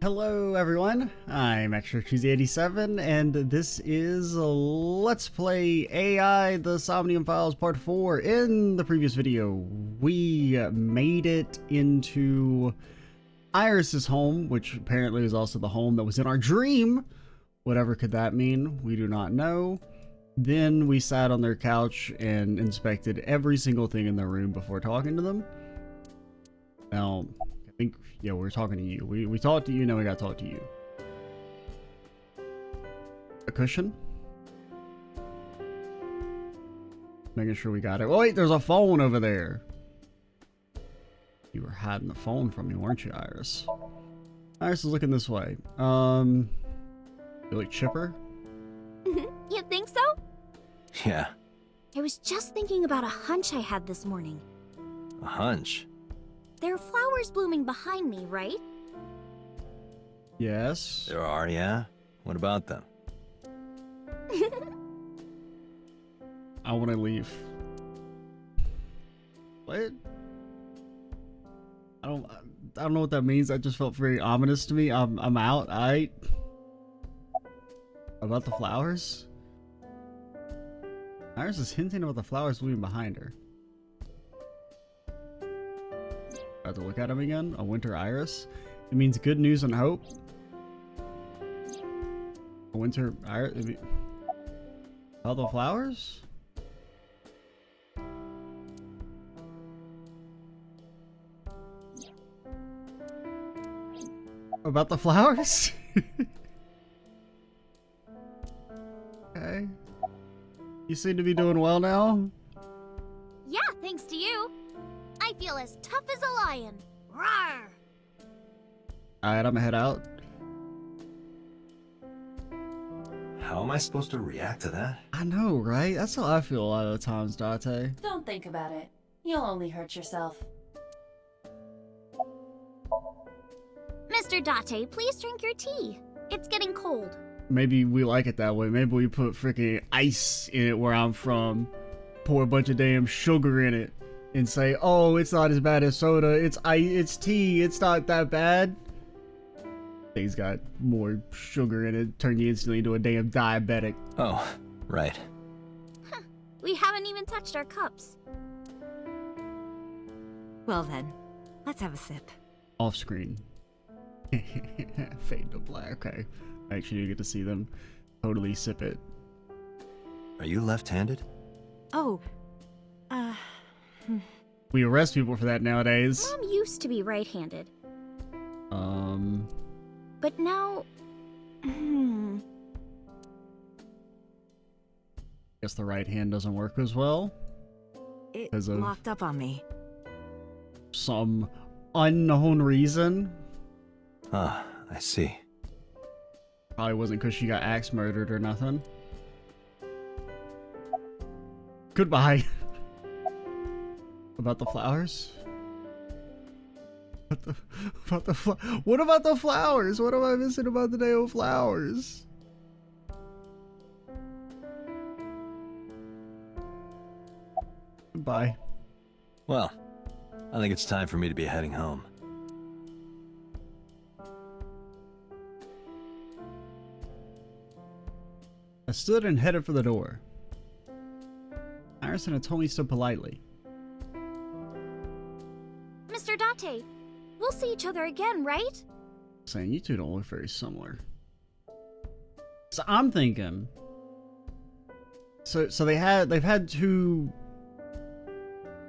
Hello everyone, I'm Extra87 and this is Let's Play AI The Somnium Files Part 4. In the previous video, we made it into Iris's home, which apparently is also the home that was in our dream. Whatever could that mean, we do not know. Then we sat on their couch and inspected every single thing in their room before talking to them. Now, I think, yeah, we're talking to you. We talked to you, now we gotta talk to you. A cushion? Making sure we got it. Oh wait, there's a phone over there. You were hiding the phone from me, weren't you, Iris? Iris is looking this way. You look chipper? You think so? Yeah. I was just thinking about a hunch I had this morning. A hunch? There are flowers blooming behind me, right? Yes. There are, yeah? What about them? I want to leave. What? I don't know what that means. That just felt very ominous to me. I'm out. About the flowers? Iris is hinting about the flowers blooming behind her. About to look at him again. A winter iris. It means good news and hope. A winter iris. About the flowers? About the flowers? Okay. You seem to be doing well now. Yeah, thanks to you. I feel as tough as a lion. Rawr! Alright, I'm gonna head out. How am I supposed to react to that? I know, right? That's how I feel a lot of the times, Date. Don't think about it. You'll only hurt yourself. Mr. Date, please drink your tea. It's getting cold. Maybe we like it that way. Maybe we put freaking ice in it where I'm from. Pour a bunch of damn sugar in it. And say, oh, it's not as bad as soda. It's tea. It's not that bad. Things got more sugar in it. Turn you instantly into a damn diabetic. Oh, right. Huh. We haven't even touched our cups. Well then, let's have a sip. Off screen. Fade to black. Okay. Actually, you get to see them totally sip it. Are you left-handed? Oh, We arrest people for that nowadays. Mom used to be right-handed. But now... Guess the right hand doesn't work as well. it Because of locked up on me. some unknown reason. Ah, I see. Probably wasn't because she got axe murdered or nothing. Goodbye. About the flowers? What about the flowers? What am I missing about the damn flowers? Goodbye. Well, I think it's time for me to be heading home. I stood and headed for the door. Iris and Hitomi stood politely. Mr. Date, we'll see each other again, right? Saying you two don't look very similar. So I'm thinking. So they've had two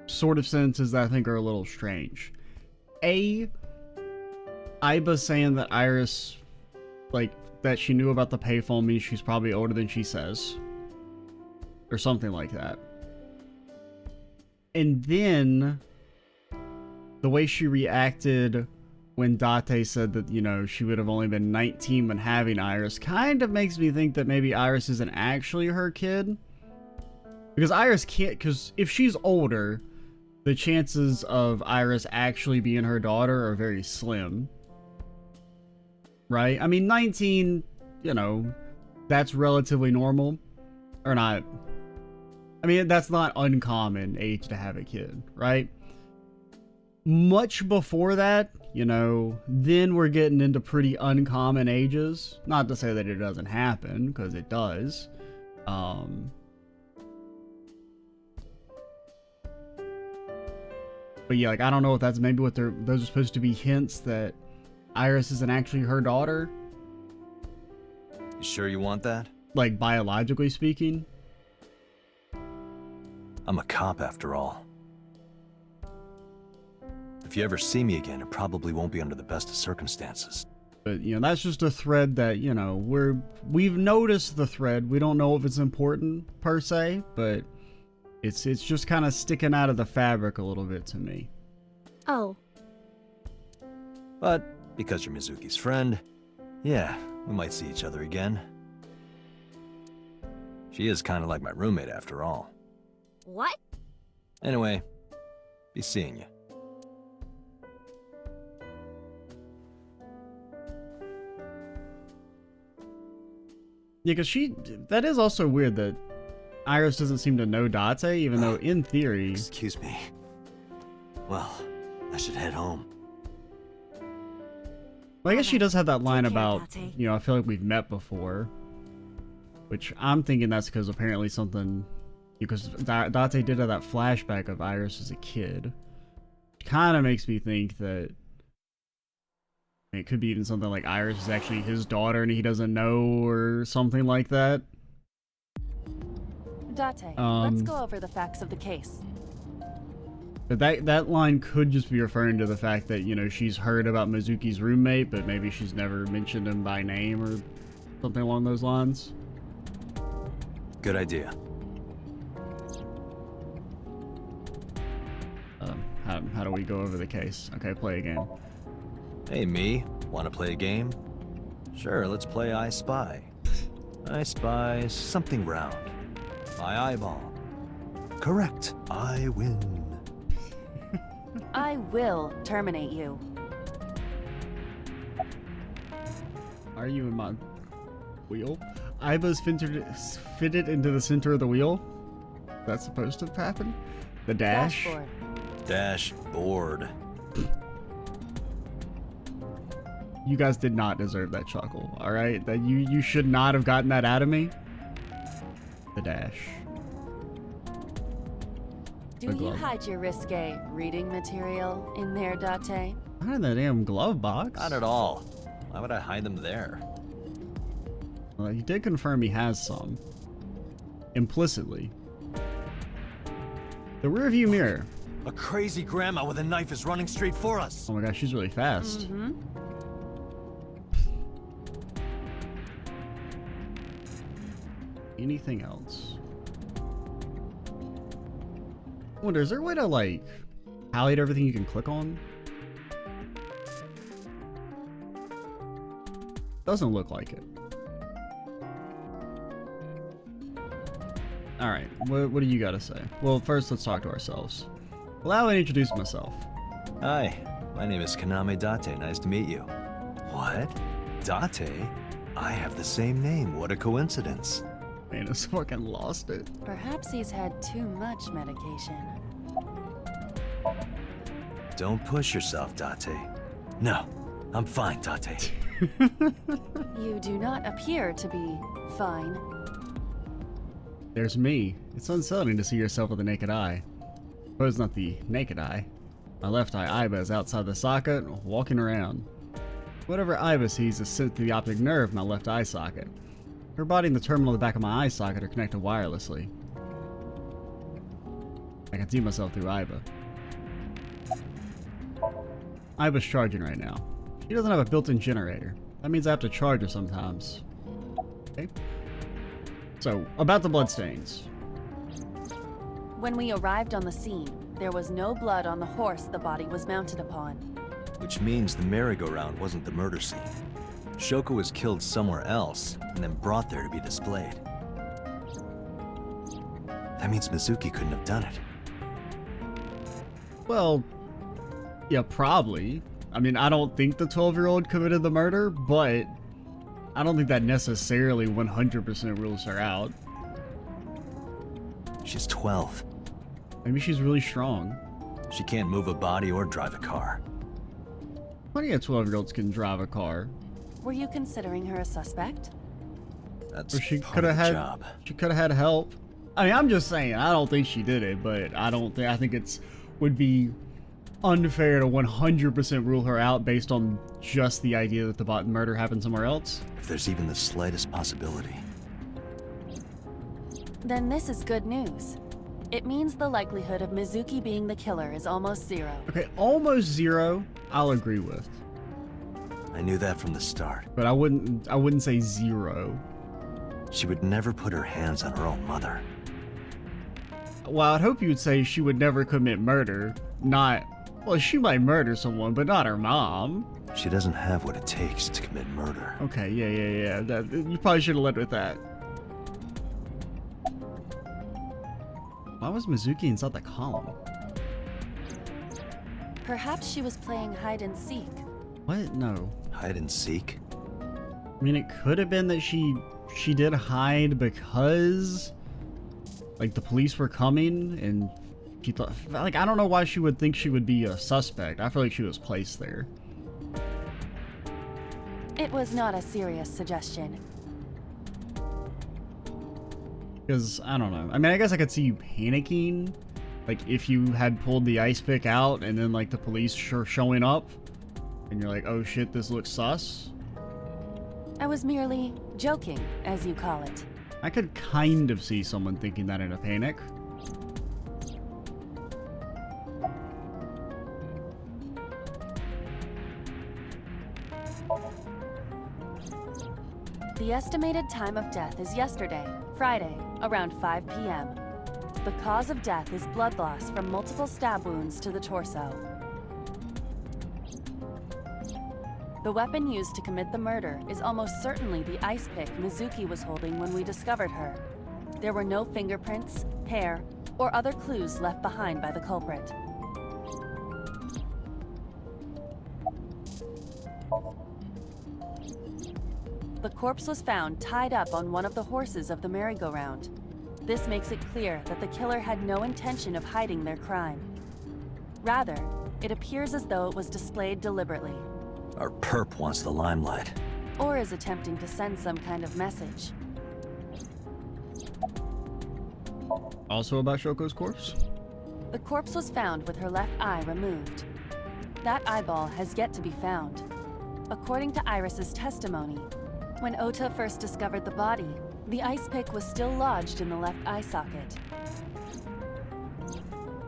sort of sentences that I think are a little strange. A, Iba saying that Iris, like, that she knew about the payphone means she's probably older than she says. Or something like that. And then the way she reacted when Date said that, you know, she would have only been 19 when having Iris kind of makes me think that maybe Iris isn't actually her kid. Because Iris can't, because if she's older, the chances of Iris actually being her daughter are very slim. Right? I mean, 19, you know, that's relatively normal. Or not. I mean, that's not uncommon age to have a kid, right? Much before that, you know, then we're getting into pretty uncommon ages. Not to say that it doesn't happen, because it does. But yeah, like, I don't know if that's maybe what those are supposed to be hints that Iris isn't actually her daughter. You sure you want that? Like, biologically speaking. I'm a cop after all. If you ever see me again, it probably won't be under the best of circumstances. But, you know, that's just a thread that, you know, we've noticed the thread. We don't know if it's important, per se, but it's just kind of sticking out of the fabric a little bit to me. Oh, But because you're Mizuki's friend, yeah, we might see each other again. She is kind of like my roommate after all. what? Anyway, be seeing you. Yeah, because that is also weird that Iris doesn't seem to know Date, even though in theory... Excuse me. Well, I should head home. Well, I guess she does have that line Take care, about, Date. you know, I feel like we've met before. Which I'm thinking that's because apparently something... Because Date did have that flashback of Iris as a kid. Kind of makes me think that... It could be even something like Iris is actually his daughter and he doesn't know, or something like that. Date, let's go over the facts of the case. But that line could just be referring to the fact that, you know, she's heard about Mizuki's roommate, but maybe she's never mentioned him by name or something along those lines. Good idea. How do we go over the case? Okay, play a game. Hey, me. Want to play a game? Sure, let's play I Spy. I spy something round. My eyeball. Correct. I win. I will terminate you. Are you in my wheel? Aiba's fitted into the center of the wheel? That's supposed to happen? The dash? Dashboard. Dashboard. You guys did not deserve that chuckle, alright? That you should not have gotten that out of me. The dash. Do The you glove. hide your risque reading material in there, Date? Not in the damn glove box. Not at all. Why would I hide them there? Well, he did confirm he has some. Implicitly. The rearview mirror. A crazy grandma with a knife is running straight for us. Oh my gosh, she's really fast. Mm-hmm. Anything else? I wonder, is there a way to, like, highlight everything you can click on? Doesn't look like it. Alright, what do you gotta say? Well, first let's talk to ourselves. Allow me to introduce myself. Hi, my name is Kaname Date. Nice to meet you. What? Date? I have the same name. What a coincidence. Man, I fucking lost it. Perhaps he's had too much medication. Don't push yourself, Date. No, I'm fine, Date. You do not appear to be fine. There's me. It's unsettling to see yourself with the naked eye. But it's not the naked eye. My left eye, Aiba, is outside the socket, walking around. Whatever Aiba sees is sent to the optic nerve in my left eye socket. Her body and the terminal at the back of my eye socket are connected wirelessly. I can see myself through Aiba. Aiba's charging right now. She doesn't have a built-in generator. That means I have to charge her sometimes. Okay. So, about the bloodstains. When we arrived on the scene, there was no blood on the horse the body was mounted upon. Which means the merry-go-round wasn't the murder scene. Shoko was killed somewhere else, and then brought there to be displayed. That means Mizuki couldn't have done it. Well, yeah, probably. I mean, I don't think the 12-year-old committed the murder, but I don't think that necessarily 100% rules her out. She's 12. Maybe she's really strong. She can't move a body or drive a car. Plenty of 12-year-olds can drive a car. Were you considering her a suspect? That's Or she part could of have the had. job. She could have had help. I mean, I'm just saying. I don't think she did it, but I think it's would be unfair to 100% rule her out based on just the idea that the murder happened somewhere else. If there's even the slightest possibility. Then this is good news. It means the likelihood of Mizuki being the killer is almost zero. Okay, almost zero. I'll agree with, I knew that from the start. but I wouldn't say zero. She would never put her hands on her own mother. Well, I'd hope you would say she would never commit murder. Well, she might murder someone, but not her mom. She doesn't have what it takes to commit murder. Okay, yeah. You probably should have led with that. Why was Mizuki inside the column? Perhaps she was playing hide and seek. What? No. Hide and seek? I mean, it could have been that she did hide because, like, the police were coming, and she thought, like, I don't know why she would think she would be a suspect. I feel like she was placed there. It was not a serious suggestion. Because, I don't know. I mean, I guess I could see you panicking, like, if you had pulled the ice pick out, and then, like, the police showing up, and you're like, oh shit, this looks sus. I was merely joking, as you call it. I could kind of see someone thinking that in a panic. The estimated time of death is yesterday, Friday, around 5 p.m. The cause of death is blood loss from multiple stab wounds to the torso. The weapon used to commit the murder is almost certainly the ice pick Mizuki was holding when we discovered her. There were no fingerprints, hair, or other clues left behind by the culprit. The corpse was found tied up on one of the horses of the merry-go-round. This makes it clear that the killer had no intention of hiding their crime. Rather, it appears as though it was displayed deliberately, Our perp wants the limelight. or is attempting to send some kind of message. Also about Shoko's corpse? The corpse was found with her left eye removed. That eyeball has yet to be found. According to Iris's testimony, when Ota first discovered the body, the ice pick was still lodged in the left eye socket.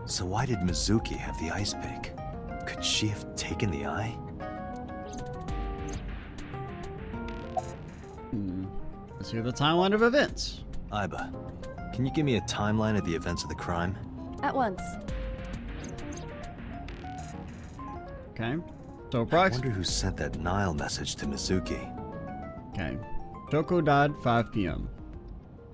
So why did Mizuki have the ice pick? Could she have taken the eye? Let's hear the timeline of events. Iba, can you give me a timeline of the events of the crime? At once. Okay. So I wonder who sent that Nile message to Mizuki. Okay. Shoko died 5 p.m.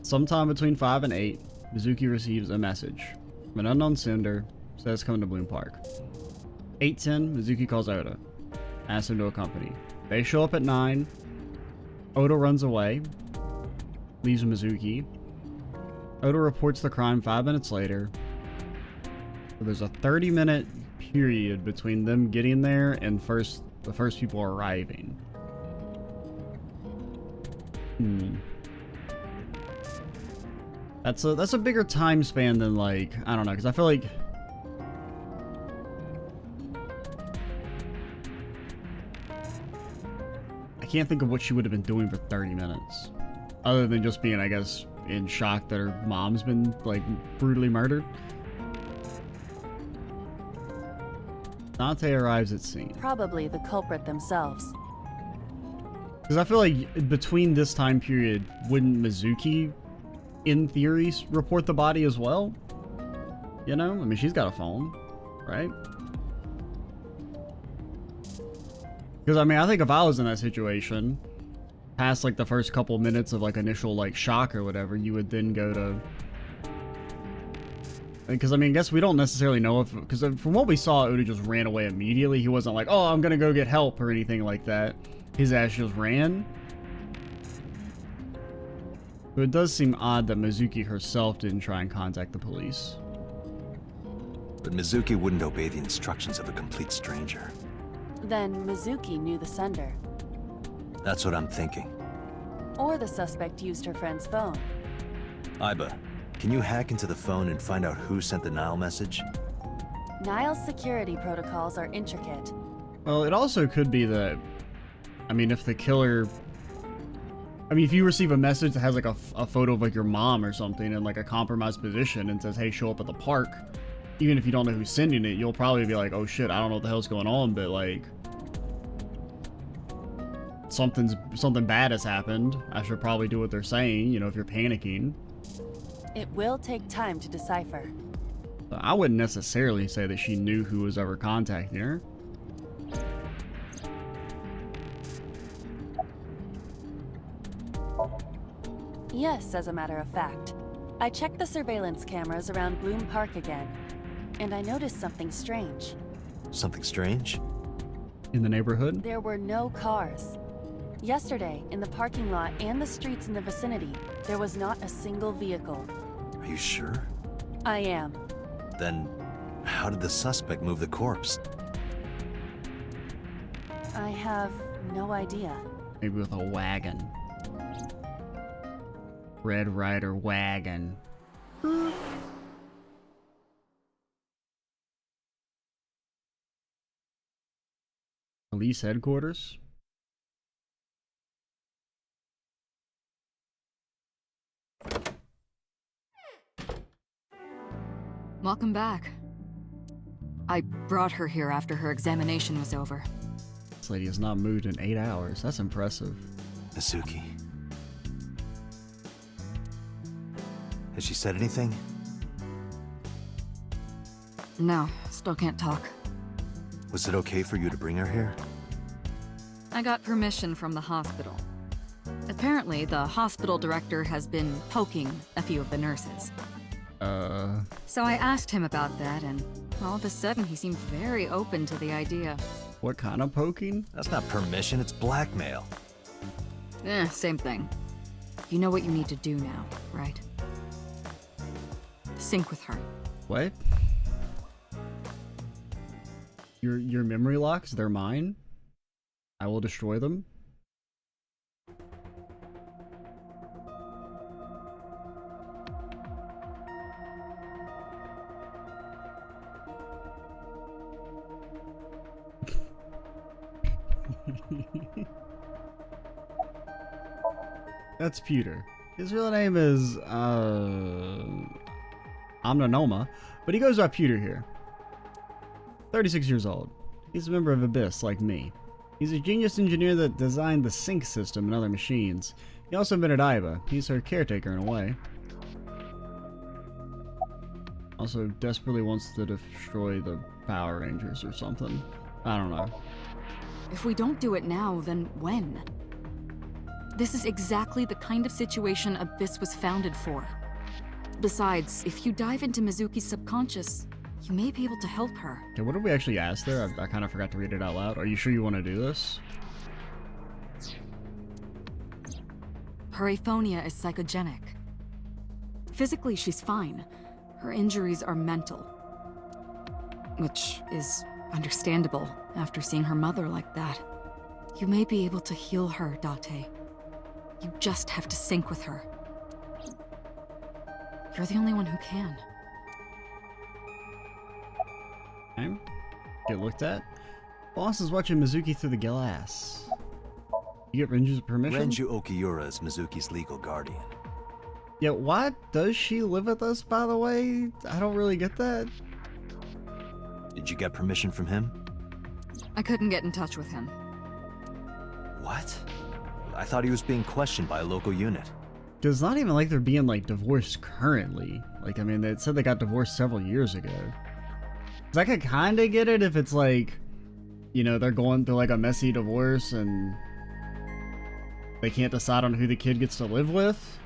Sometime between 5 and 8, Mizuki receives a message from an unknown sender, says come to Bloom Park. 8:10, Mizuki calls Oda, asks him to accompany. They show up at 9. Oda runs away, leaves Mizuki. Oda reports the crime 5 minutes later. So there's a 30-minute period between them getting there and the first people arriving. That's a bigger time span than, like, I don't know, because I feel like I can't think of what she would have been doing for 30 minutes. Other than just being, I guess, in shock that her mom's been, like, brutally murdered. Dante arrives at scene. Probably the culprit themselves. Because I feel like between this time period, wouldn't Mizuki, in theory, report the body as well? You know? I mean, she's got a phone, right? Because, I mean, I think if I was in that situation, past, like, the first couple minutes of, like, initial, like, shock or whatever, you would then go to... Because, I mean, I guess we don't necessarily know if... Because from what we saw, Oda just ran away immediately. He wasn't like, oh, I'm gonna go get help or anything like that. His ass just ran. So it does seem odd that Mizuki herself didn't try and contact the police. But Mizuki wouldn't obey the instructions of a complete stranger. Then Mizuki knew the sender. That's what I'm thinking. Or the suspect used her friend's phone. Iba, can you hack into the phone and find out who sent the Nile message? Nile's security protocols are intricate. Well, it also could be that, I mean, if the killer... I mean, if you receive a message that has like a photo of like your mom or something in like a compromised position and says, hey, show up at the park, even if you don't know who's sending it, you'll probably be like, oh shit, I don't know what the hell's going on, but like... Something bad has happened. I should probably do what they're saying, you know, if you're panicking. It will take time to decipher. I wouldn't necessarily say that she knew who was ever contacting her. Yes, as a matter of fact. I checked the surveillance cameras around Bloom Park again, and I noticed something strange. Something strange? In the neighborhood? There were no cars. Yesterday, in the parking lot and the streets in the vicinity, there was not a single vehicle. Are you sure? I am. Then, how did the suspect move the corpse? I have no idea. Maybe with a wagon. Red Ryder wagon. Police headquarters? Welcome back. I brought her here after her examination was over. This lady has not moved in 8 hours. That's impressive. Mizuki. Has she said anything? No, still can't talk. Was it okay for you to bring her here? I got permission from the hospital. Apparently, the hospital director has been poking a few of the nurses. So I asked him about that, and all of a sudden he seemed very open to the idea. What kind of poking? That's not permission, it's blackmail. Same thing. You know what you need to do now, right? Sync with her. What? Your memory locks, they're mine? I will destroy them? That's Pewter. His real name is, Omnonoma, but he goes by Pewter here. 36 years old. He's a member of Abyss, like me. He's a genius engineer that designed the sync system and other machines. He also invented Iba. He's her caretaker in a way. Also desperately wants to destroy the Power Rangers or something. I don't know. If we don't do it now, then when? This is exactly the kind of situation Abyss was founded for. Besides, if you dive into Mizuki's subconscious, you may be able to help her. Okay, what did we actually ask there? I kind of forgot to read it out loud. Are you sure you want to do this? Her aphonia is psychogenic. Physically, she's fine. Her injuries are mental. Which is understandable after seeing her mother like that. You may be able to heal her, Date. You just have to sync with her. You're the only one who can. Okay. Get looked at. Boss is watching Mizuki through the glass. You get Renju's permission? Renju Okiura is Mizuki's legal guardian. Yeah, why does she live with us, by the way? I don't really get that. Did you get permission from him? I couldn't get in touch with him. What? I thought he was being questioned by a local unit. It's not even like they're being, like, divorced currently. Like, I mean, they said they got divorced several years ago. 'Cause I could kind of get it if it's like, you know, they're going through, like, a messy divorce and they can't decide on who the kid gets to live with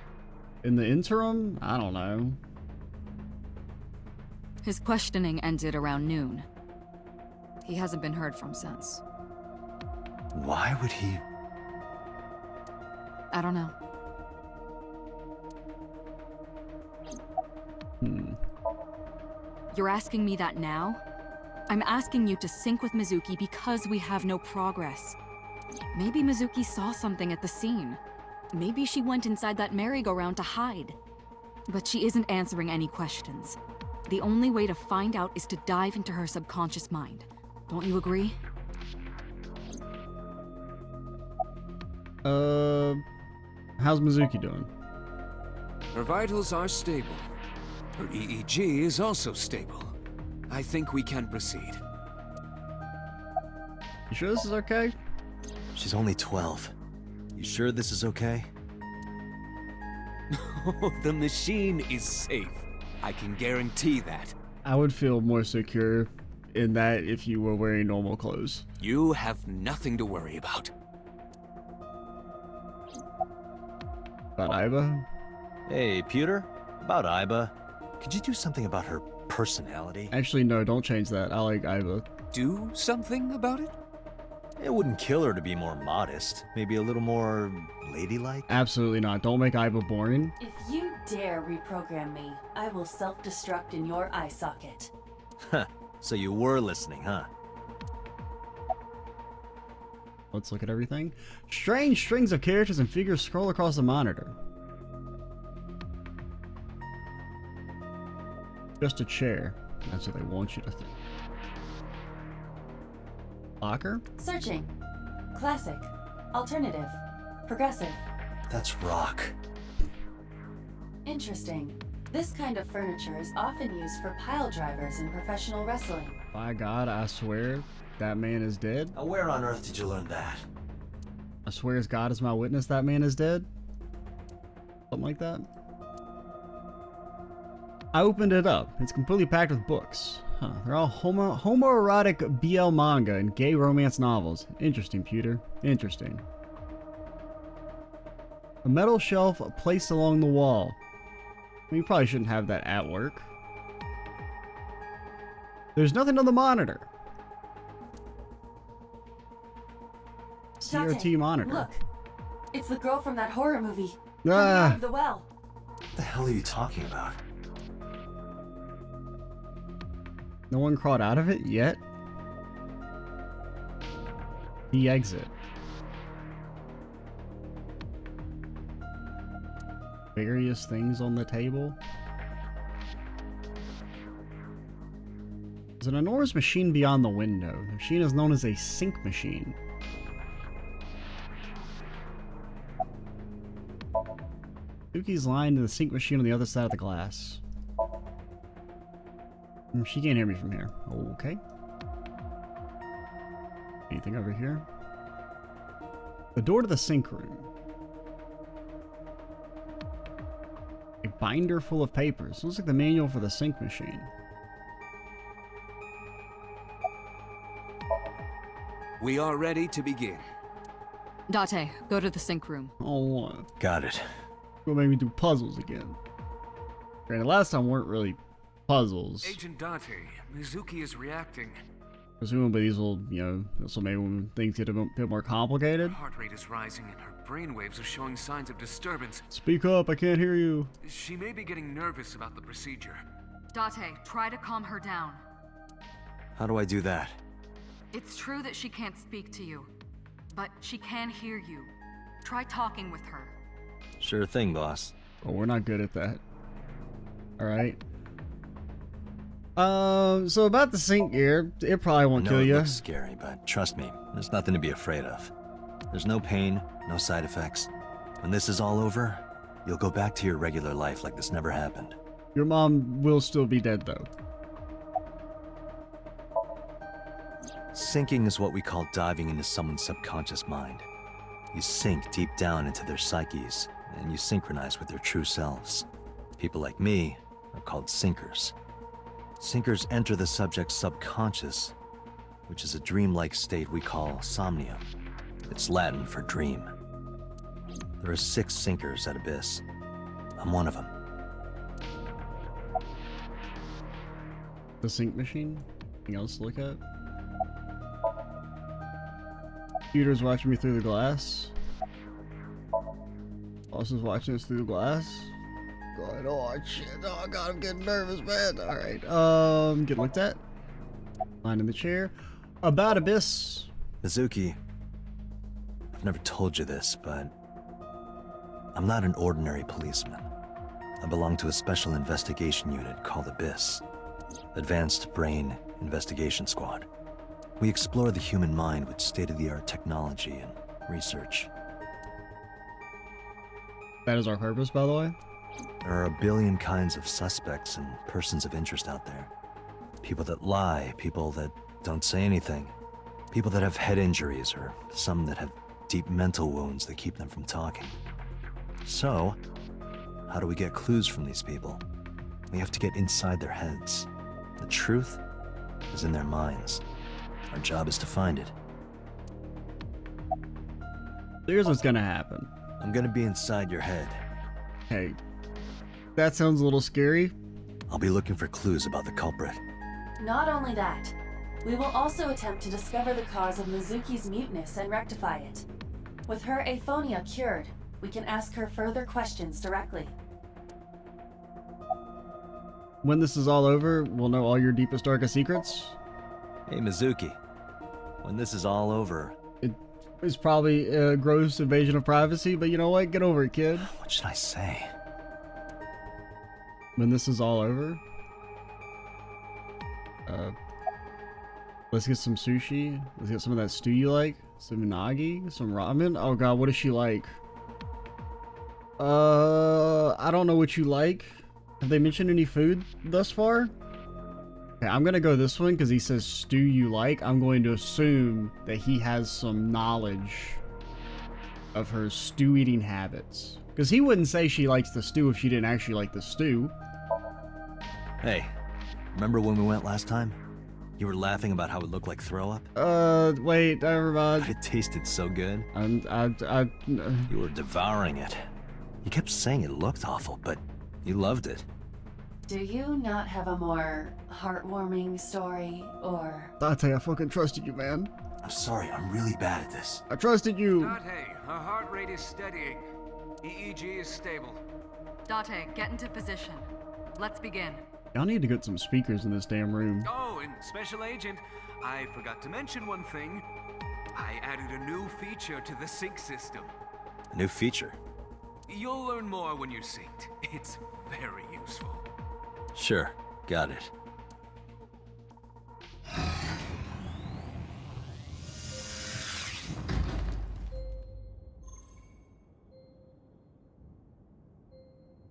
in the interim. I don't know. His questioning ended around noon. He hasn't been heard from since. Why would he? I don't know. Hmm. You're asking me that now? I'm asking you to sync with Mizuki because we have no progress. Maybe Mizuki saw something at the scene. Maybe she went inside that merry-go-round to hide. But she isn't answering any questions. The only way to find out is to dive into her subconscious mind. Don't you agree? How's Mizuki doing? Her vitals are stable. Her EEG is also stable. I think we can proceed. You sure this is okay? She's only 12. You sure this is okay? The machine is safe. I can guarantee that. I would feel more secure in that if you were wearing normal clothes. You have nothing to worry about. About Iba? Hey, Pewter? About Iba. Could you do something about her personality? Actually, no, don't change that. I like Iba. Do something about it? It wouldn't kill her to be more modest. Maybe a little more ladylike? Absolutely not. Don't make Iba boring. If you dare reprogram me, I will self-destruct in your eye socket. Huh. So you were listening, huh? Let's look at everything. Strange strings of characters and figures scroll across the monitor. Just a chair. That's what they want you to think. Locker? Searching. Classic. Alternative. Progressive. That's rock. Interesting. This kind of furniture is often used for pile drivers in professional wrestling. By God, I swear that man is dead. Now where on earth did you learn that? I swear as God is my witness, that man is dead. Something like that. I opened it up. It's completely packed with books. Huh, they're all homoerotic BL manga and gay romance novels. Interesting, Pewter. Interesting. A metal shelf placed along the wall. I mean, you probably shouldn't have that at work. There's nothing on the monitor. CRT Dante, monitor. Look. It's the girl from that horror movie. Ah. Coming out of the well. What the hell are you talking about? No one crawled out of it yet? The exit. Various things on the table. There's an enormous machine beyond the window. The machine is known as a sync machine. Yuki's lying to the sync machine on the other side of the glass. She can't hear me from here. Okay. Anything over here? The door to the sync room. A binder full of papers. Looks like the manual for the sync machine. We are ready to begin. Date, go to the sync room. Oh, Got it. gonna make me do puzzles again. Granted, last time weren't really puzzles. Agent Dante, Mizuki is reacting. Presumably these will, this will make things get a bit more complicated. Her heart rate is rising and her brainwaves are showing signs of disturbance. Speak up, I can't hear you. She may be getting nervous about the procedure. Date, try to calm her down. How do I do that? It's true that she can't speak to you, but she can hear you. Try talking with her. Sure thing, boss. Oh, we're not good at that. Alright. So about the sync gear, it probably won't I know kill it you. looks scary, but trust me, there's nothing to be afraid of. There's no pain, no side effects. When this is all over, you'll go back to your regular life like this never happened. Your mom will still be dead though. Sinking is what we call diving into someone's subconscious mind. You sink deep down into their psyches, and you synchronize with their true selves. People like me are called sinkers. Sinkers enter the subject's subconscious, which is a dreamlike state we call somnium. It's Latin for dream. There are 6 sinkers at Abyss. I'm one of them. The sync machine? Anything else to look at? Computer's watching me through the glass. Boss is watching us through the glass. God, oh shit, oh god, I'm getting nervous, man. Alright, get looked at. Lying in the chair. About Abyss. Mizuki, I've never told you this, but I'm not an ordinary policeman. I belong to a special investigation unit called Abyss. Advanced Brain Investigation Squad. We explore the human mind with state-of-the-art technology and research. That is our purpose, by the way. There are a billion kinds of suspects and persons of interest out there. People that lie, people that don't say anything, people that have head injuries, or some that have deep mental wounds that keep them from talking. So, how do we get clues from these people? We have to get inside their heads. The truth is in their minds. Our job is to find it. Here's what's gonna happen. I'm gonna be inside your head. Hey, that sounds a little scary. I'll be looking for clues about the culprit. Not only that, we will also attempt to discover the cause of Mizuki's muteness and rectify it. With her aphonia cured, we can ask her further questions directly. When this is all over, we'll know all your deepest, darkest secrets. Hey, Mizuki. When this is all over... It's probably a gross invasion of privacy, but you know what? Get over it, kid. What should I say? When this is all over, let's get some sushi. Let's get some of that stew you like. Some unagi, some ramen. Oh god, what does she like? I don't know what you like. Have they mentioned any food thus far? Okay, I'm gonna go this one because he says stew you like. I'm going to assume that he has some knowledge of her stew eating habits. Because he wouldn't say she likes the stew if she didn't actually like the stew. Hey, remember when we went last time? You were laughing about how it looked like throw up? Wait, never mind. But it tasted so good. You were devouring it. You kept saying it looked awful, but you loved it. Do you not have a more heartwarming story, or... Date, I fucking trusted you, man. I'm sorry, I'm really bad at this. I trusted you. Date, her heart rate is steadying. EEG is stable. Date, get into position. Let's begin. Y'all need to get some speakers in this damn room. Oh, and Special Agent, I forgot to mention one thing. I added a new feature to the sync system. A new feature? You'll learn more when you're synced. It's very useful. Sure, got it.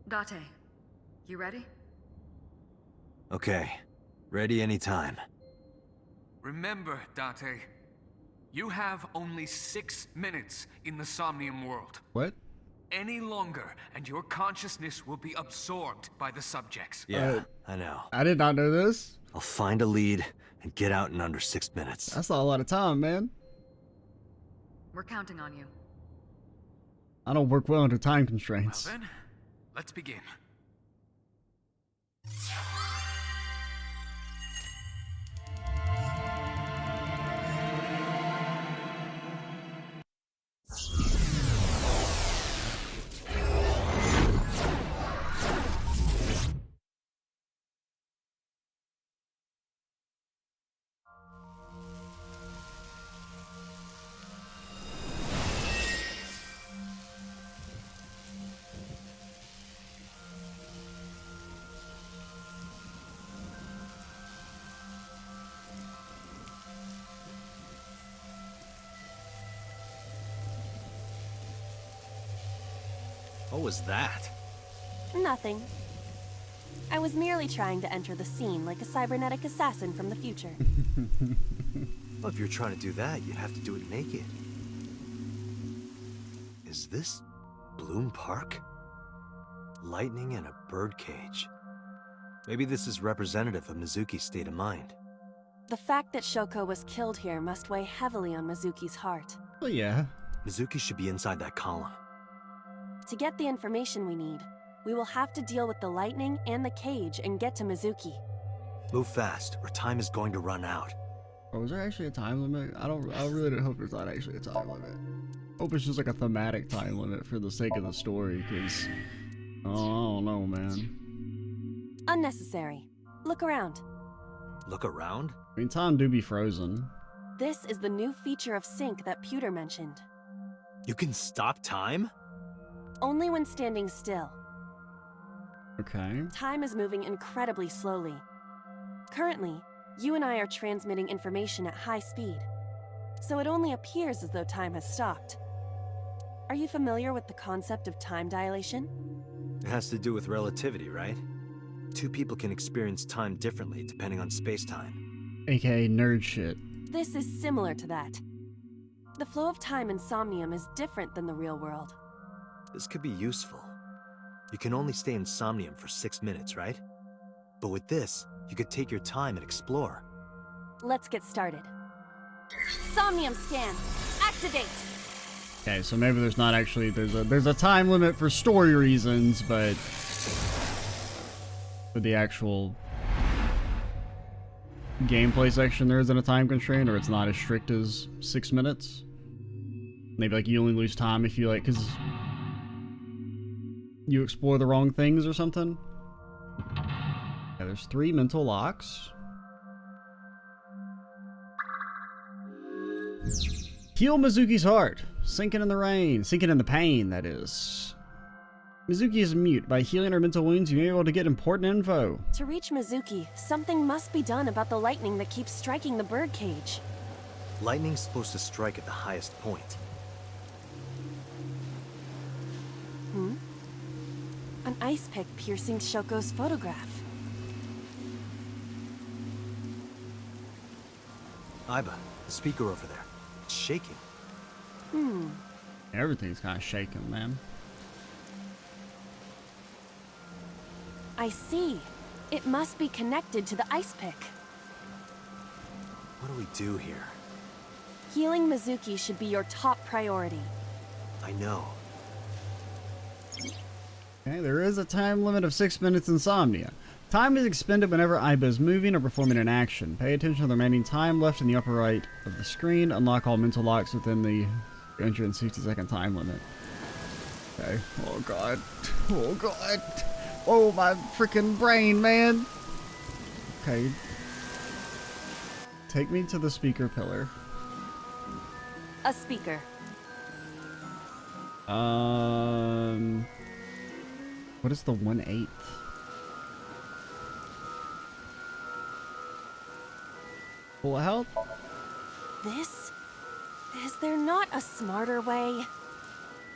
Date, you ready? Okay, ready anytime. Remember, Date, you have only 6 minutes in the Somnium world. What? Any longer, and your consciousness will be absorbed by the subjects. Yeah, I know. I did not know this. I'll find a lead and get out in under 6 minutes. That's not a lot of time, man. We're counting on you. I don't work well under time constraints. Well then, let's begin. What was that? Nothing. I was merely trying to enter the scene like a cybernetic assassin from the future. Well, if you're trying to do that, you'd have to do it naked. Is this Bloom Park? Lightning in a birdcage. Maybe this is representative of Mizuki's state of mind. The fact that Shoko was killed here must weigh heavily on Mizuki's heart. Oh yeah. Mizuki should be inside that column. To get the information we need, we will have to deal with the lightning and the cage and get to Mizuki. Move fast, or time is going to run out. Oh, is there actually a time limit? I really don't hope there's not actually a time limit. I hope it's just like a thematic time limit for the sake of the story, because... Oh, I don't know, man. Unnecessary. Look around. Look around? I mean, time do be frozen. This is the new feature of sync that Pewter mentioned. You can stop time? Only when standing still. Okay. Time is moving incredibly slowly. Currently, you and I are transmitting information at high speed, so it only appears as though time has stopped. Are you familiar with the concept of time dilation? It has to do with relativity, right? Two people can experience time differently depending on space-time. AKA nerd shit. This is similar to that. The flow of time in Somnium is different than the real world. This could be useful. You can only stay in Somnium for 6 minutes, right? But with this, you could take your time and explore. Let's get started. Somnium scan, activate! Okay, so maybe there's not actually there's a time limit for story reasons, but for the actual gameplay section there isn't a time constraint, or it's not as strict as 6 minutes. Maybe like you only lose time if you because you explore the wrong things or something. Yeah, there's 3 mental locks. Heal Mizuki's heart. Sinking in the rain. Sinking in the pain, that is. Mizuki is mute. By healing her mental wounds, you may be able to get important info. To reach Mizuki, something must be done about the lightning that keeps striking the birdcage. Lightning's supposed to strike at the highest point. An ice pick piercing Shoko's photograph. Iba, the speaker over there. It's shaking. Everything's kind of shaking, man. I see. It must be connected to the ice pick. What do we do here? Healing Mizuki should be your top priority. I know. Okay, there is a time limit of 6 minutes insomnia. Time is expended whenever Iba is moving or performing an action. Pay attention to the remaining time left in the upper right of the screen. Unlock all mental locks within the 360-second time limit. Okay. Oh god. Oh god. Oh my freaking brain, man. Okay. Take me to the speaker pillar. A speaker. What is the 1/8? Full health? This? Is there not a smarter way?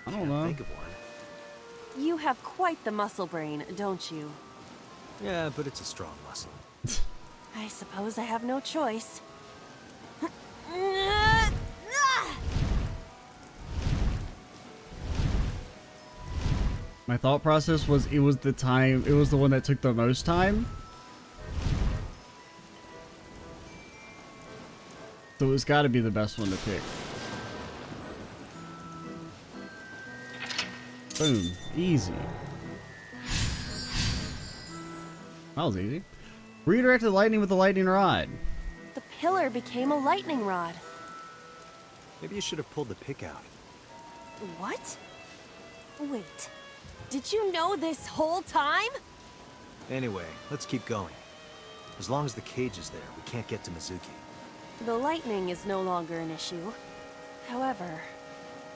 I don't know. Think of one. You have quite the muscle brain, don't you? Yeah, but it's a strong muscle. I suppose I have no choice. My thought process was it was the one that took the most time. So it's got to be the best one to pick. Boom. Easy. That was easy. Redirected lightning with the lightning rod. The pillar became a lightning rod. Maybe you should have pulled the pick out. What? Wait. Did you know this whole time? Anyway, let's keep going. As long as the cage is there, we can't get to Mizuki. The lightning is no longer an issue. However,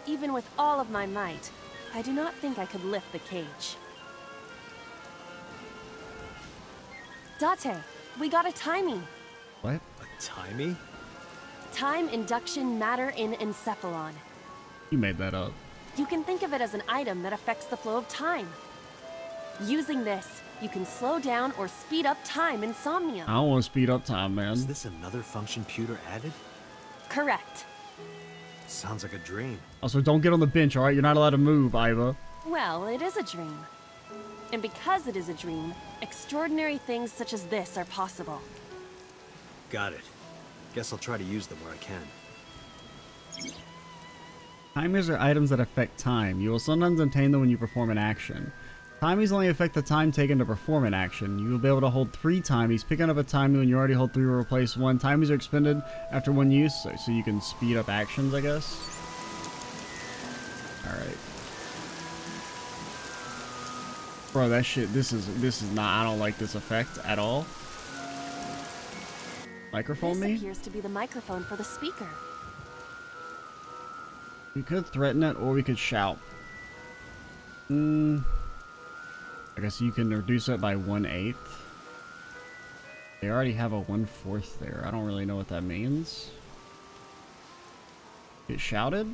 even with all of my might, I do not think I could lift the cage. Date, we got a timing. What? A timey? Time induction matter in encephalon. You made that up. You can think of it as an item that affects the flow of time. Using this, you can slow down or speed up time in Somnium. I don't want to speed up time, man. Is this another function Pewter added? Correct. Sounds like a dream. Also, don't get on the bench, alright? You're not allowed to move, Iva. Well, it is a dream. And because it is a dream, extraordinary things such as this are possible. Got it. Guess I'll try to use them where I can. Timers are items that affect time. You will sometimes obtain them when you perform an action. Timies only affect the time taken to perform an action. You will be able to hold 3 timies. Picking up a timie when you already hold 3 will replace 1. Timies are expended after 1 use, so you can speed up actions, I guess. Alright. Bro, that shit, this is not, I don't like this effect at all. Microphone This me? appears to be the microphone for the speaker. We could threaten it, or we could shout. I guess you can reduce it by 1/8. They already have a 1/4 there. I don't really know what that means. Get shouted?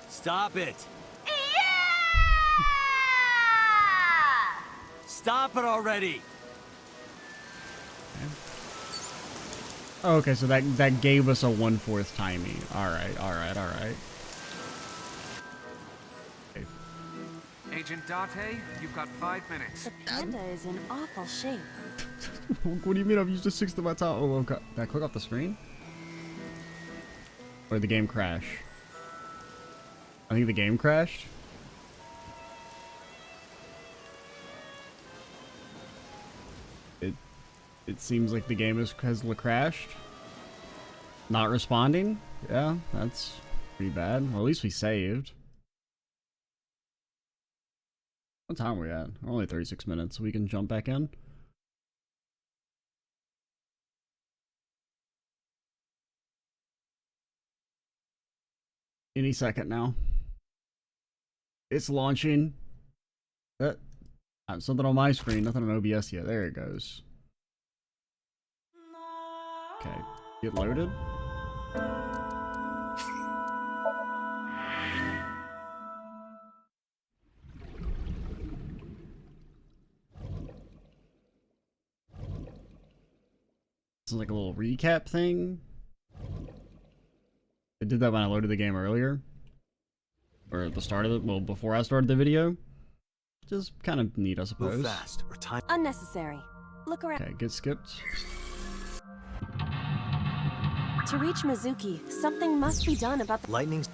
Stop it! Stop it already! Oh, okay, so that gave us a 1/4 timing. Alright. Okay. Agent Date, you've got 5 minutes. The panda is in awful shape. What do you mean I've used a sixth of my time? Oh, God. Did I click off the screen? Or did the game crash? I think the game crashed. It seems like the game has crashed. Not responding? Yeah, that's pretty bad. Well, at least we saved. What time are we at? We're only 36 minutes, so we can jump back in. Any second now. It's launching. Something on my screen, nothing on OBS yet. There it goes. Okay, get loaded. This is like a little recap thing. I did that when I loaded the game earlier. Or at the start of it, well, before I started the video. Just kind of neat, I suppose. Move fast, or time. Unnecessary. Look around. Okay, get skipped. To reach Mizuki, something must be done about the Lightning.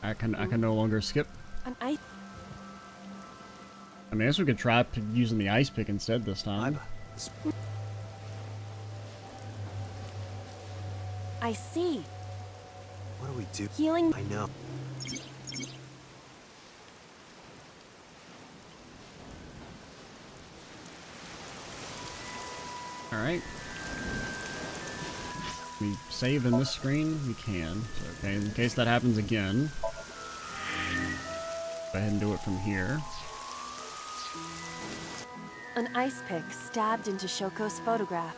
I can no longer skip. an ice. I mean, I guess we could try using the ice pick instead this time. I see. What do we do? Healing. I know. Alright. We save in this screen? We can. So, okay, in case that happens again. Go ahead and do it from here. An ice pick stabbed into Shoko's photograph.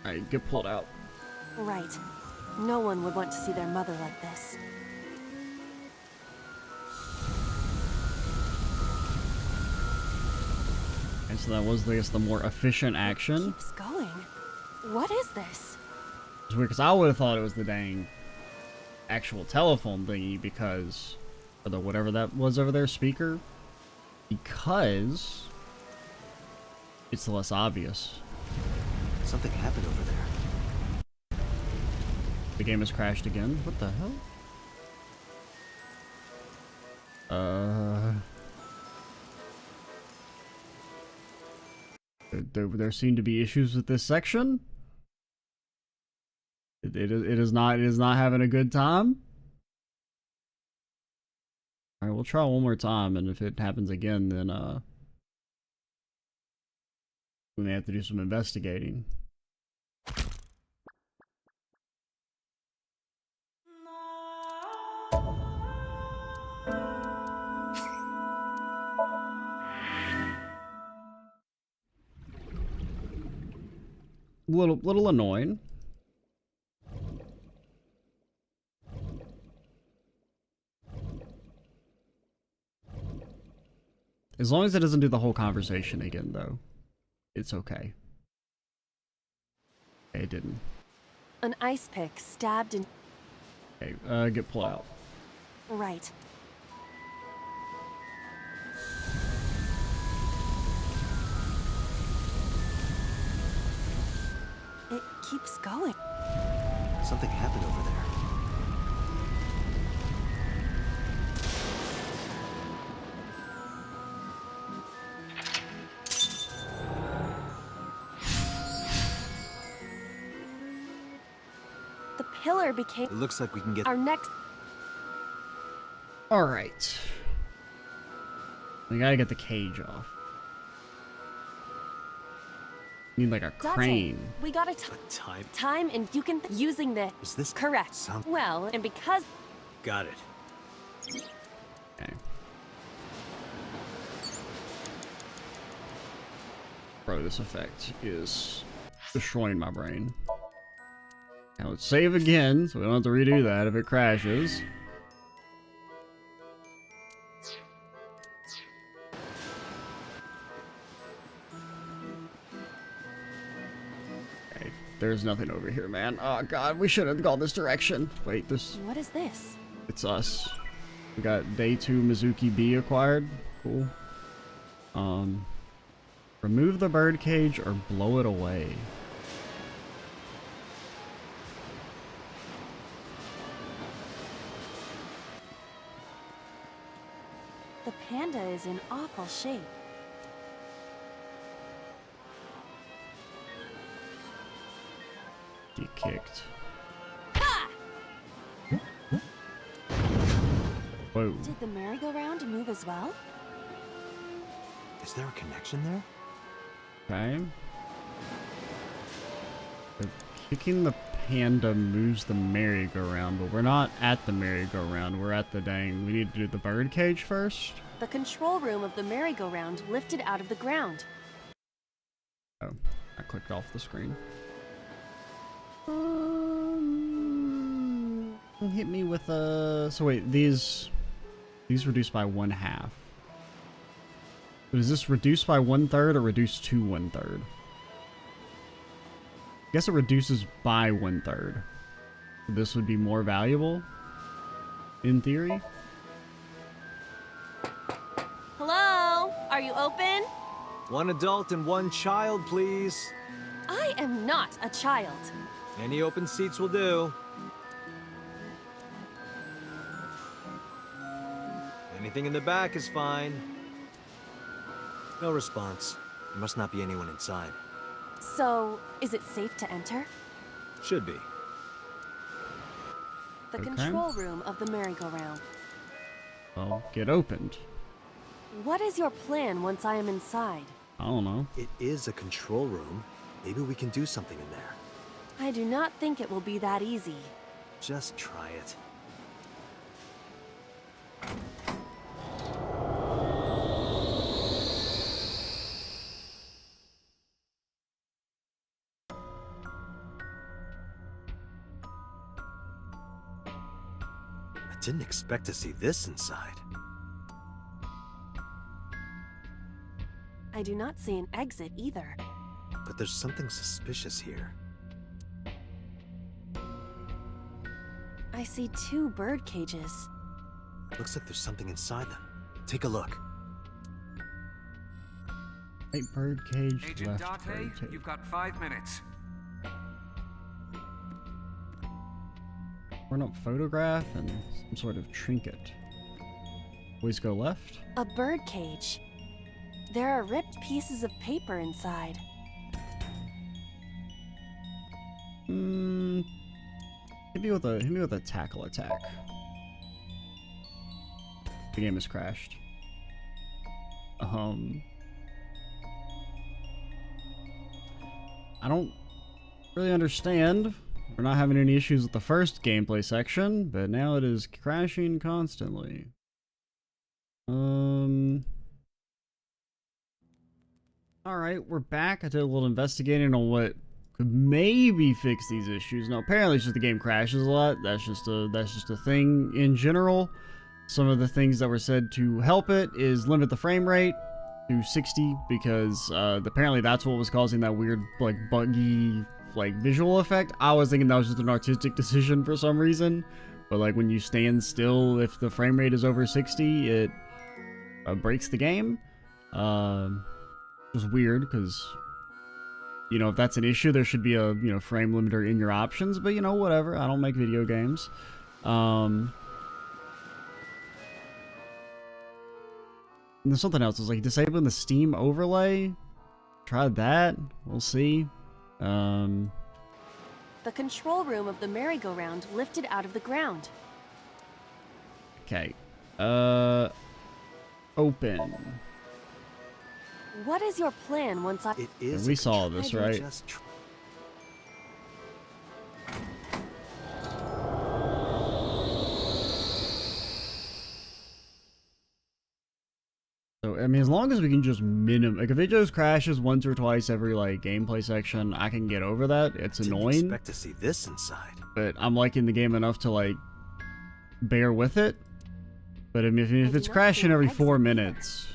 Alright, get pulled out. Right. No one would want to see their mother like this. Okay, so that was, I guess, the more efficient action. Keeps going. What is this? It's weird, because I would have thought it was the dang actual telephone thingy, because, or the whatever that was over there, speaker, because it's less obvious. Something happened over there. The game has crashed again. What the hell? There seem to be issues with this section. It is not having a good time. All right, we'll try one more time, and if it happens again, then we may have to do some investigating. Little annoying. As long as it doesn't do the whole conversation again, though, it's okay. Okay, it didn't. An ice pick stabbed in. Okay, get pulled out. Right. It keeps going. Something happened over there. The pillar became It looks like we can get. our next. All right. We gotta get the cage off. Need like a crane. We got a time and you can using the Is this correct. some... Well, and because Got it. Okay. Bro, this effect is destroying my brain. Now let's save again, so we don't have to redo that if it crashes. Okay, there's nothing over here, man. Oh god, we shouldn't have gone this direction. Wait, what is this? it's us. We got day 2 Mizuki B acquired. Cool. Remove the bird cage or blow it away. The panda is in awful shape. Get kicked. Whoa. Did the merry-go-round move as well? Is there a connection there? Okay. So kicking the panda moves the merry-go-round, but we're not at the merry-go-round. We're at the dang. We need to do the bird cage first. The control room of the merry-go-round lifted out of the ground. Oh, I clicked off the screen. Hit me with a. So wait, these reduced by 1/2. But is this reduced by 1/3 or reduced to 1/3? I guess it reduces by 1/3. This would be more valuable, in theory. Hello? Are you open? One adult and one child, please. I am not a child. Any open seats will do. Anything in the back is fine. No response. There must not be anyone inside. So, is it safe to enter? Should be. The Okay. control room of the merry-go-round. Well, get opened. What is your plan once I am inside? I don't know. It is a control room. Maybe we can do something in there. I do not think it will be that easy. Just try it. I didn't expect to see this inside. I do not see an exit either. But there's something suspicious here. I see 2 bird cages. Looks like there's something inside them. Take a look. Right bird cage, Agent left Date, bird cage. you've got 5 minutes. Torn up photograph and some sort of trinket. Always go left. A bird cage. There are ripped pieces of paper inside. Hit me with a tackle attack. The game has crashed. I don't really understand. We're not having any issues with the first gameplay section, but now it is crashing constantly. Alright, we're back. I did a little investigating on what could maybe fix these issues. Now, apparently it's just the game crashes a lot. That's just a thing in general. Some of the things that were said to help it is limit the frame rate to 60 because apparently that's what was causing that weird, like, buggy, like, visual effect. I was thinking that was just an artistic decision for some reason. But, like, when you stand still, if the frame rate is over 60, it breaks the game. Which is weird because, you know, if that's an issue, there should be a, you know, frame limiter in your options. But, you know, whatever. I don't make video games. And there's something else. It's like disabling the Steam overlay. Try that. We'll see. The control room of the merry-go-round lifted out of the ground. Okay. Open. What is your plan once I... It is. We saw this, right? So, I mean, as long as we can just like, if it just crashes once or twice every, like, gameplay section, I can get over that. It's annoying. Didn't expect to see this inside. But I'm liking the game enough to, like, bear with it. But I mean, if it's crashing every 4 minutes...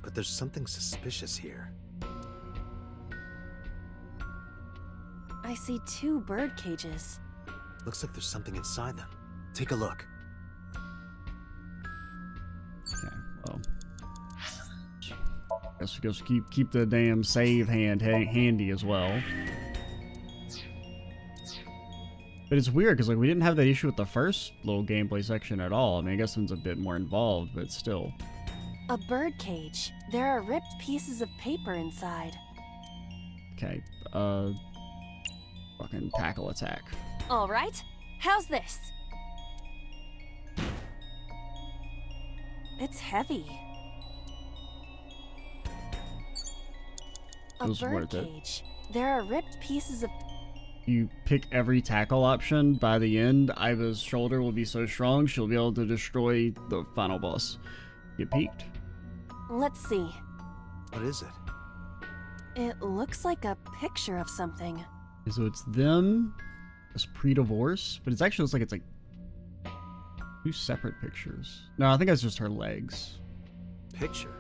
But there's something suspicious here. I see 2 bird cages. Looks like there's something inside them. Take a look. Okay, well... Guess we just keep the damn save handy as well. But it's weird, because, like, we didn't have that issue with the first little gameplay section at all. I mean, I guess one's a bit more involved, but still. A bird cage. There are ripped pieces of paper inside. Okay, fucking tackle attack. All right. How's this? It's heavy. A was bird worth it. cage. There are ripped pieces of... You pick every tackle option, by the end, Iva's shoulder will be so strong she'll be able to destroy the final boss. You peeked? Let's see. What is it? It looks like a picture of something. So it's them as pre-divorce, but it actually looks like it's like 2 separate pictures. No, I think that's just her legs. Picture.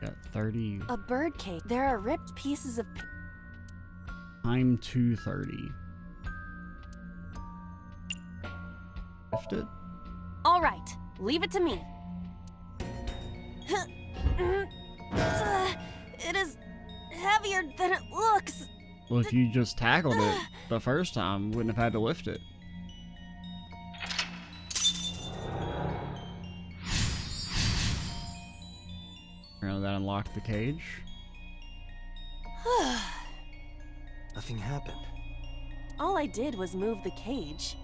Got 30 A bird cage. There are ripped pieces of... time 230. Lift it? All right. Leave it to me. It is heavier than it looks. Well, if you just tackled it the first time, wouldn't have had to lift it. Apparently that unlocked the cage. Nothing happened. All I did was move the cage.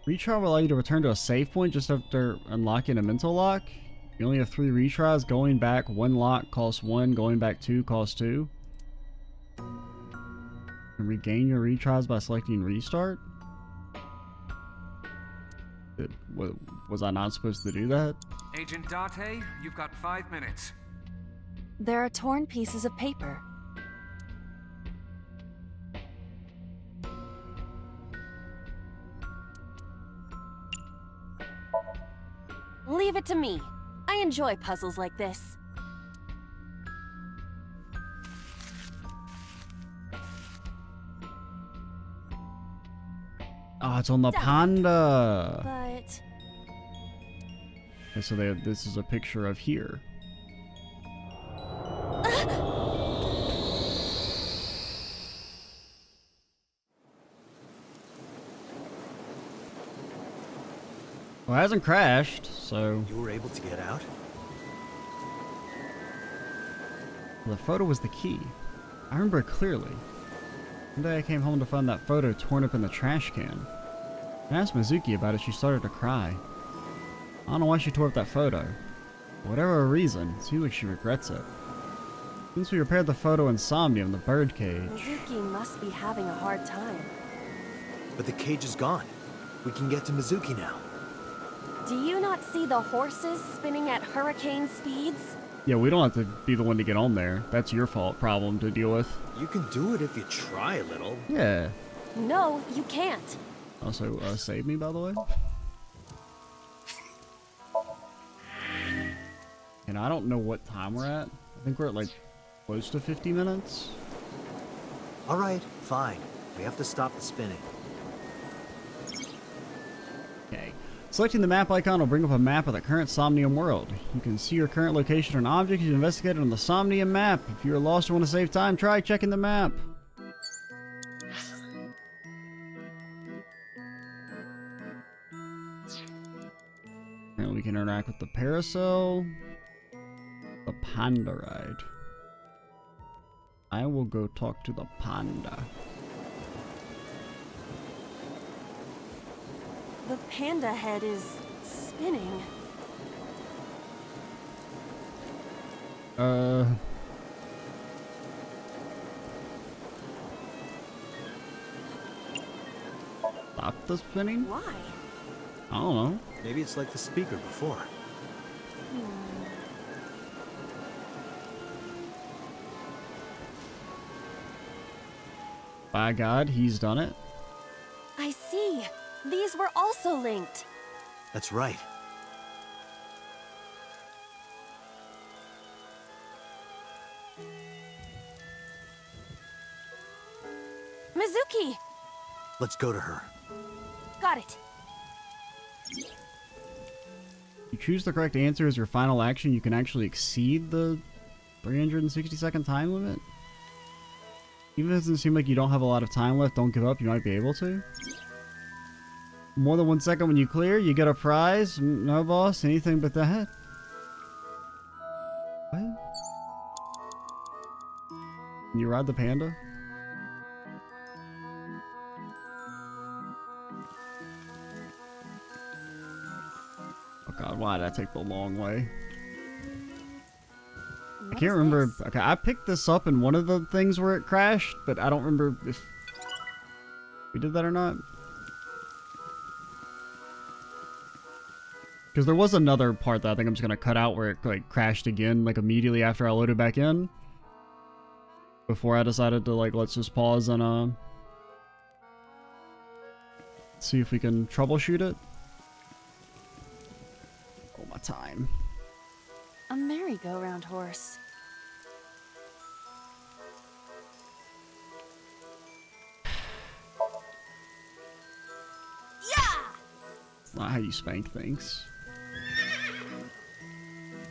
Retry will allow you to return to a save point just after unlocking a mental lock. You only have 3 retries. Going back 1 lock costs 1. Going back 2 costs 2. And regain your retries by selecting restart. Was I not supposed to do that? Agent Date, you've got 5 minutes. There are torn pieces of paper. Leave it to me. I enjoy puzzles like this. Oh, it's on the panda. But... Okay, so this is a picture of here. Well, it hasn't crashed, so... You were able to get out? The photo was the key. I remember it clearly. One day I came home to find that photo torn up in the trash can. I asked Mizuki about it, she started to cry. I don't know why she tore up that photo. For whatever her reason, it seems like she regrets it. Since we repaired the photo in Somnium, the birdcage... Mizuki must be having a hard time. But the cage is gone. We can get to Mizuki now. Do you not see the horses spinning at hurricane speeds? Yeah, we don't have to be the one to get on there. That's your problem to deal with. You can do it if you try a little. Yeah. No, you can't. Also, save me, by the way. And I don't know what time we're at. I think we're at, like, close to 50 minutes. Alright, fine. We have to stop the spinning. Okay. Selecting the map icon will bring up a map of the current Somnium world. You can see your current location and objects you investigated on the Somnium map. If you are lost or want to save time, try checking the map. And we can interact with the Paracel. The Panda ride. I will go talk to the Panda. The panda head is spinning. Stop the spinning? Why? I don't know. Maybe it's like the speaker before. By God, he's done it. I see. These were also linked. That's right. Mizuki! Let's go to her. Got it. You choose the correct answer as your final action, you can actually exceed the 360-second time limit. Even if it doesn't seem like you don't have a lot of time left, don't give up, you might be able to. More than 1 second when you clear, you get a prize. No boss, anything but that. What? Can you ride the panda? Oh god, why did I take the long way? I can't remember. Okay, I picked this up in one of the things where it crashed, but I don't remember if we did that or not. Because there was another part that I think I'm just gonna cut out where it like crashed again, like immediately after I loaded back in. Before I decided to like, let's just pause and see if we can troubleshoot it. Oh, my time. A merry-go-round horse. It's not how you spank things.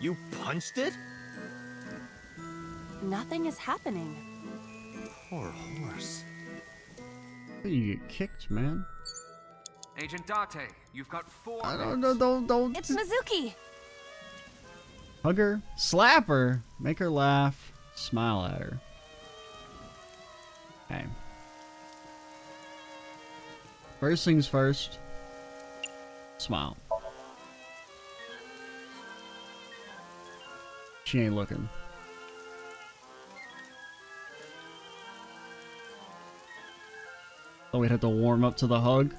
You punched it? Nothing is happening. Poor horse. You get kicked, man. Agent Date, you've got 4 I minutes. don't. It's Mizuki! Hug her, slap her, make her laugh, smile at her. Okay. First things first. Smile. She ain't looking. Oh, we'd have to warm up to the hug.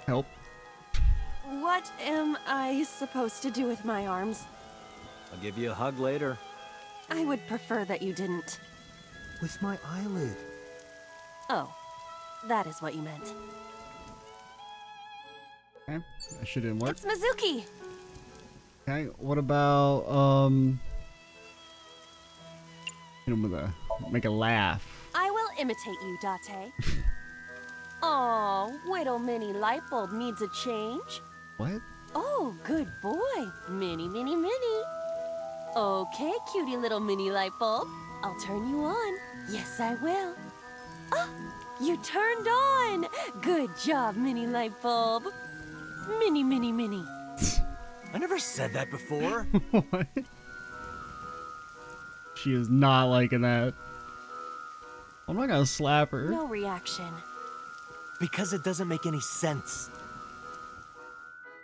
Help. What am I supposed to do with my arms? I'll give you a hug later. I would prefer that you didn't. With my eyelid. Oh, that is what you meant. Okay, that shit didn't work. It's Mizuki! Okay, what about, hit him with a, make a laugh. I will imitate you, Date. Aw, little mini light bulb needs a change. What? Oh, good boy. Mini, mini, mini. Okay, cutie little mini light bulb. I'll turn you on. Yes, I will. Ah, you turned on. Good job, mini light bulb. Mini, mini, mini. I never said that before. What? She is not liking that. I'm not gonna slap her. No reaction. Because it doesn't make any sense.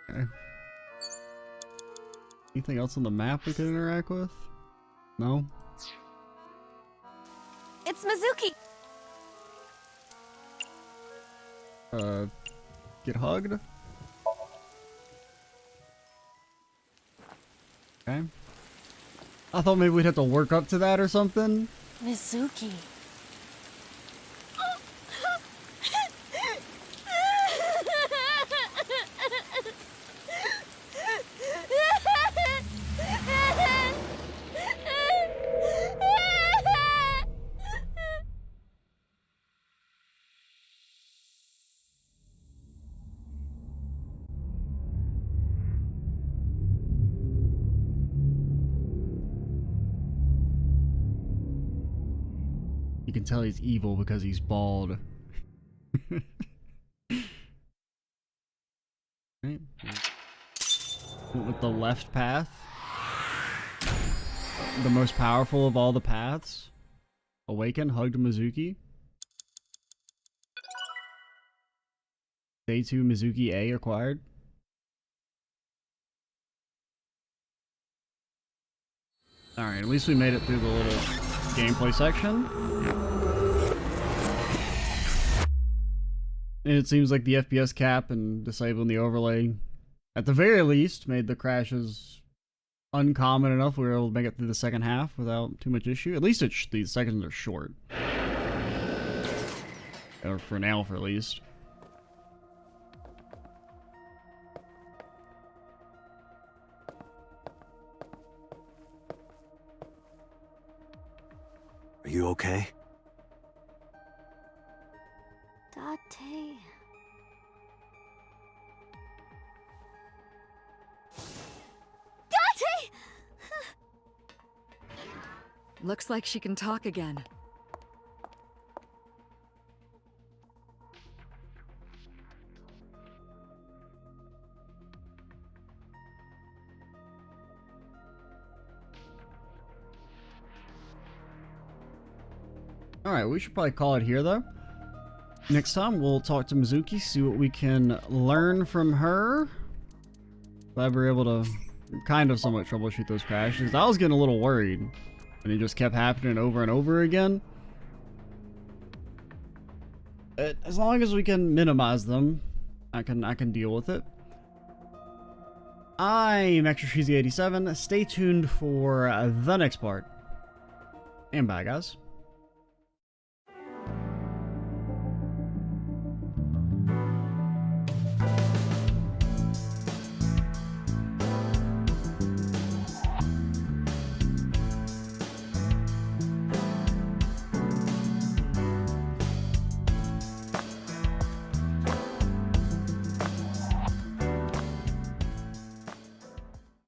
Okay. Anything else on the map we could interact with? No? It's Mizuki! Get hugged? Okay. I thought maybe we'd have to work up to that or something. Mizuki. You can tell he's evil because he's bald. Right. Went with the left path. the most powerful of all the paths. Awaken, hugged Mizuki. Day 2 Mizuki A acquired. Alright, at least we made it through the little gameplay section. And it seems like the FPS cap and disabling the overlay, at the very least, made the crashes uncommon enough we were able to make it through the second half without too much issue. At least these seconds are short. Or for now, at least. Are you okay? Date. Date! Looks like she can talk again. Alright, we should probably call it here, though. Next time, we'll talk to Mizuki, see what we can learn from her. Glad we were able to kind of somewhat troubleshoot those crashes. I was getting a little worried, and it just kept happening over and over again. But as long as we can minimize them, I can deal with it. I'm Extra Cheesy 87. Stay tuned for the next part. And bye, guys.